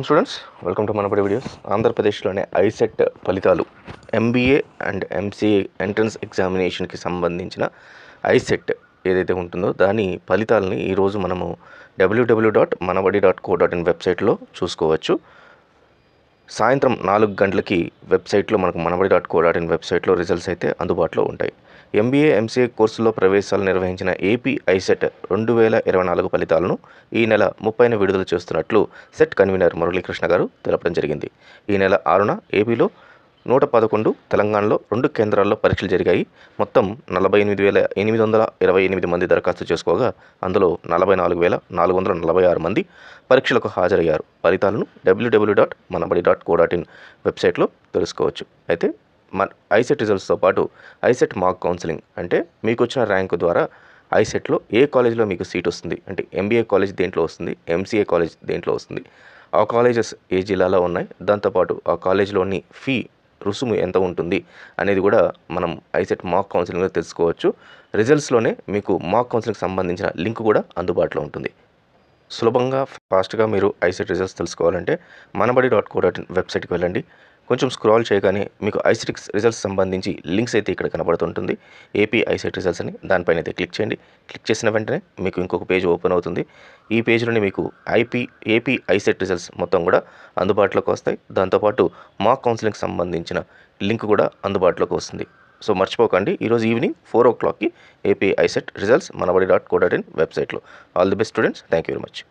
Students, welcome to Manabadi videos. ఆంధ్రప్రదేశ్లోనే ICET ఫలితాలు MBA and MCA entrance ఎగ్జామినేషన్కి సంబంధించిన ICET ఏదైతే ఉంటుందో దాని ఫలితాలని ఈరోజు మనము www.manabadi.co.in వెబ్సైట్లో చూసుకోవచ్చు. సాయంత్రం 4 గంటలకి వెబ్సైట్లో మనకు manabadi.co.in వెబ్సైట్లో రిజల్ట్స్ అయితే అందుబాటులో ఉంటాయి. ఎంబీఏ ఎంసీఏ కోర్సులో ప్రవేశాలు నిర్వహించిన ఏపీ ఐసెట్ 2024 ఫలితాలను ఈ నెల 30న విడుదల చేస్తున్నట్లు సెట్ కన్వీనర్ మురళీకృష్ణ గారు తెలపడం జరిగింది. ఈ నెల 6న ఏపీలో 111, తెలంగాణలో 2 కేంద్రాల్లో పరీక్షలు జరిగాయి. మొత్తం 48,828 మంది దరఖాస్తు చేసుకోగా అందులో 44,446 మంది పరీక్షలకు హాజరయ్యారు. ఫలితాలను www.manabadi.co.in వెబ్సైట్లో తెలుసుకోవచ్చు. అయితే మన ఐసెట్ రిజల్ట్స్తో పాటు ఐసెట్ మాక్ కౌన్సిలింగ్ అంటే మీకు వచ్చిన ర్యాంకు ద్వారా ఐసెట్లో ఏ కాలేజీలో మీకు సీట్ వస్తుంది, అంటే ఎంబీఏ కాలేజ్ దేంట్లో వస్తుంది, ఎంసీఏ కాలేజ్ దేంట్లో వస్తుంది, ఆ కాలేజెస్ ఏ జిల్లాలో ఉన్నాయి, దాంతోపాటు ఆ కాలేజీలోని ఫీ రుసుము ఎంత ఉంటుంది అనేది కూడా మనం ఐసెట్ మాక్ కౌన్సిలింగ్లో తెలుసుకోవచ్చు. రిజల్ట్స్లోనే మీకు మాక్ కౌన్సిలింగ్కి సంబంధించిన లింక్ కూడా అందుబాటులో ఉంటుంది. సులభంగా ఫాస్ట్గా మీరు ఐసెట్ రిజల్ట్స్ తెలుసుకోవాలంటే manabadi.co.in వెబ్సైట్కి వెళ్ళండి. కొంచెం స్క్రాల్ చేయగానే మీకు ఐసెట్ రిజల్ట్స్ సంబంధించి లింక్స్ అయితే ఇక్కడ కనబడుతుంటుంది. ఏపీ ఐసెట్ రిజల్ట్స్ అని దానిపైన అయితే క్లిక్ చేయండి. క్లిక్ చేసిన వెంటనే మీకు ఇంకొక పేజ్ ఓపెన్ అవుతుంది. ఈ పేజ్లోనే మీకు ఏపీ ఐసెట్ రిజల్ట్స్ మొత్తం కూడా అందుబాటులోకి వస్తాయి. దాంతోపాటు మాక్ కౌన్సిలింగ్కి సంబంధించిన లింక్ కూడా అందుబాటులోకి వస్తుంది. సో మర్చిపోకండి, ఈరోజు ఈవినింగ్ 4 o'clockకి ఏపీ ఐసెట్ రిజల్ట్స్ manabadi.co.in వెబ్సైట్లో. All the best students, thank you very much.